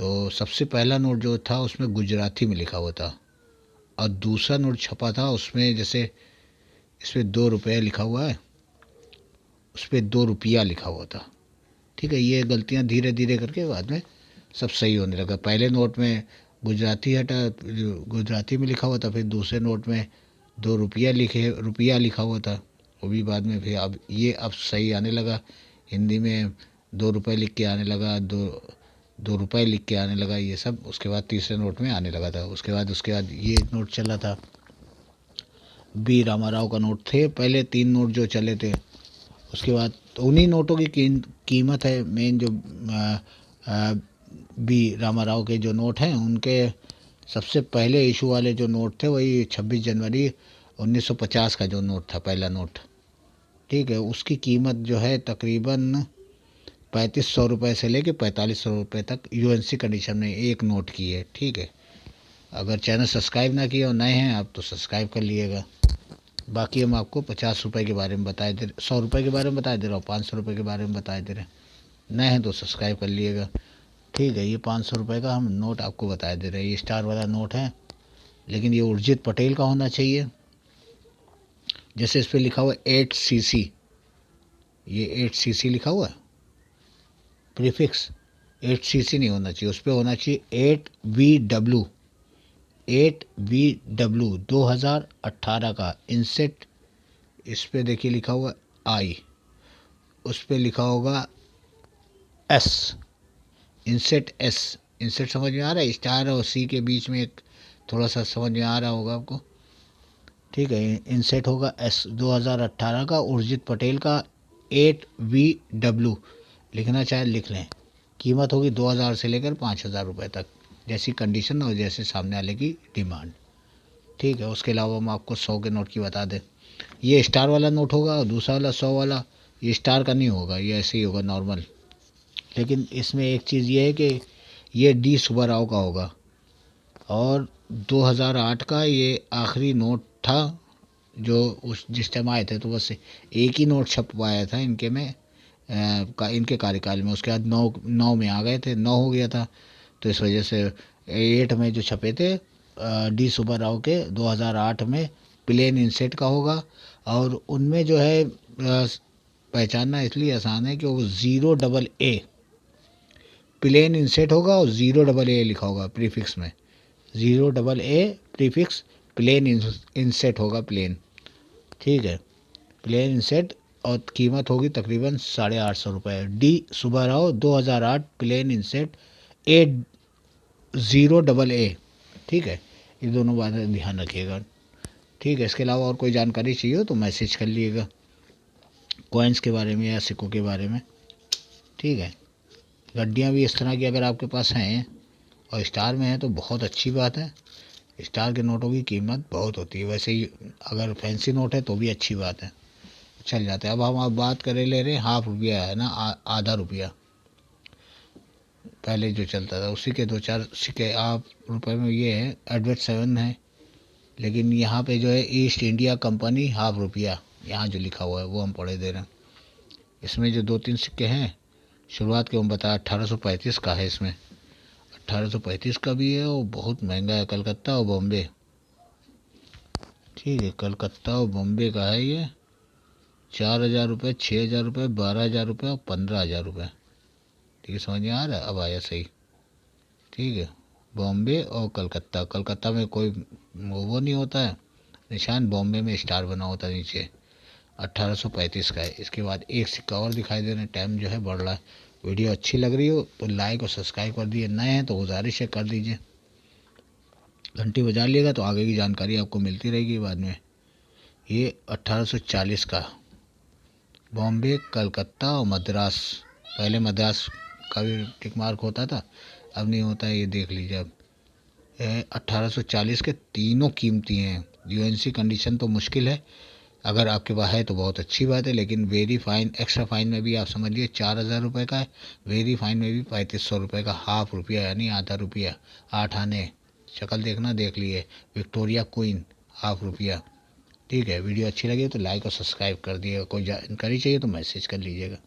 तो सबसे पहला नोट जो था उसमें गुजराती में लिखा हुआ था, और दूसरा नोट छपा था उसमें जैसे इस पर 2 रुपये लिखा हुआ है, उस पर 2 रुपया लिखा हुआ था। ठीक है, ये गलतियाँ धीरे धीरे करके बाद में सब सही होने लगा। पहले नोट में गुजराती हटा, गुजराती में लिखा हुआ था, फिर दूसरे नोट में 2 रुपया लिखा हुआ था, वो भी बाद में फिर अब सही आने लगा। हिंदी में 2 रुपये लिख के आने लगा, 2 रुपये लिख के आने लगा, ये सब उसके बाद तीसरे नोट में आने लगा था। उसके बाद ये नोट चला था, बी रामाराव का नोट थे पहले 3 नोट जो चले थे। उसके बाद तो उन्हीं नोटों की कीमत है मेन, जो बी रामाराव के जो नोट हैं उनके सबसे पहले इशू वाले जो नोट थे वही 26 जनवरी 1950 का जो नोट था, पहला नोट। ठीक है, उसकी कीमत जो है तकरीबन 3500 रुपये से लेके 4500 रुपये तक यूएनसी कंडीशन में एक नोट की है। ठीक है, अगर चैनल सब्सक्राइब ना किया और नए हैं आप तो सब्सक्राइब कर लीजिएगा। बाकी हम आपको 50 रुपये के बारे में बताए दे रहे, 100 रुपये के बारे में बताए दे रहा हूँ, 500 रुपये के बारे में बताए दे रहे हैं। नए हैं तो सब्सक्राइब कर लीजिएगा। ठीक है, ये 500 रुपये का हम नोट आपको बताए दे रहे हैं। ये स्टार वाला नोट है, लेकिन ये उर्जित पटेल का होना चाहिए। जैसे इस पर लिखा हुआ 8cc, ये 8cc लिखा हुआ है, प्रीफिक्स 8cc नहीं होना चाहिए, उस पर होना चाहिए 8VW। 8VW 2018 का इंसेट, इस पे देखिए लिखा हुआ आई, उस पे लिखा होगा एस, इंसेट एस। इंसेट समझ में आ रहा है, स्टार और सी के बीच में एक थोड़ा सा समझ में आ रहा होगा आपको। ठीक है, इंसेट होगा एस, 2018 का, उर्जित पटेल का 8VW। लिखना चाहे लिख लें। कीमत होगी 2000 से लेकर 5000 रुपये तक, जैसी कंडीशन और जैसे सामने वाले की डिमांड। ठीक है, उसके अलावा हम आपको 100 के नोट की बता दें। ये स्टार वाला नोट होगा, और दूसरा वाला 100 वाला ये स्टार का नहीं होगा, ये ऐसे ही होगा नॉर्मल। लेकिन इसमें एक चीज़ ये है कि ये डी सुब्बाराव का होगा, और 2008 का ये आखिरी नोट था जो उस जिस टाइम आए थे। तो बस एक ही नोट छप पाया था इनके में इनके कार्यकाल में। उसके बाद 9 में आ गए थे, 9 हो गया था, तो इस वजह से 8 में जो छपे थे डी सुब्बाराव के 2008 में प्लेन इंसेट का होगा। और उनमें जो है पहचानना इसलिए आसान है कि वो 0AA प्लेन इंसेट होगा, और 0AA लिखा होगा प्रीफिक्स में, 0AA प्रीफिक्स, प्लेन इंसेट होगा, प्लेन। ठीक है, प्लेन इंसेट, और कीमत होगी तकरीबन 850 रुपये। डी सुब्बाराव 2008 प्लेन इंसेट 80AA। ठीक है, ये दोनों बातें ध्यान रखिएगा। ठीक है, इसके अलावा और कोई जानकारी चाहिए हो तो मैसेज कर लीजिएगा, कॉइन्स के बारे में या सिक्कों के बारे में। ठीक है, गड्डियाँ भी इस तरह की अगर आपके पास हैं और स्टार में है तो बहुत अच्छी बात है। स्टार के नोटों की कीमत बहुत होती है, वैसे ही अगर फैंसी नोट है तो भी अच्छी बात है, चल जाते हैं। अब हम आप बात करें ले रहे हैं हाफ रुपया है ना, आधा रुपया पहले जो चलता था, उसी के 2-4 सिक्के आप रुपए में ये है, एडवर्ड 7 है। लेकिन यहाँ पे जो है ईस्ट इंडिया कंपनी हाफ रुपया, यहाँ जो लिखा हुआ है वो हम पढ़े दे रहे हैं। इसमें जो 2-3 सिक्के हैं शुरुआत के हम बताया 1835 का है, इसमें 1835 का भी है, वो बहुत महंगा है, कलकत्ता और बॉम्बे। ठीक है, कलकत्ता और बॉम्बे का है ये, 4000 रुपये, 6000 रुपये, 12000 रुपये और 15000 रुपये। ठीक है, समझ में आ रहा है, अब आया सही। ठीक है, बॉम्बे और कलकत्ता, कलकत्ता में कोई वो नहीं होता है निशान, बॉम्बे में स्टार बना होता है नीचे। 1835 का है। इसके बाद एक सिक्का और दिखाई दे रहा है, टाइम जो है बढ़ रहा है। वीडियो अच्छी लग रही हो तो लाइक और सब्सक्राइब कर दिए, नए हैं तो गुजारिश है कर दीजिए, घंटी बजा लिएगा तो आगे की जानकारी आपको मिलती रहेगी बाद में। ये 1840 का, बॉम्बे, कलकत्ता और मद्रास। पहले मद्रास का भी टिक मार्क होता था, अब नहीं होता है, ये देख लीजिए। अब 1840 के तीनों कीमती हैं। यूएनसी कंडीशन तो मुश्किल है, अगर आपके पास है तो बहुत अच्छी बात है, लेकिन वेरी फाइन, एक्स्ट्रा फाइन में भी आप समझ लिए 4000 रुपये का है, वेरी फाइन में भी 3500 रुपये का, हाफ रुपया यानी आधा रुपया, 8 आने। शक्ल देखना देख लिए, विक्टोरिया क्वीन हाफ रुपया। ठीक है, वीडियो अच्छी लगी तो लाइक और सब्सक्राइब कर दिएगा, कोई जानकारी चाहिए तो मैसेज कर लीजिएगा।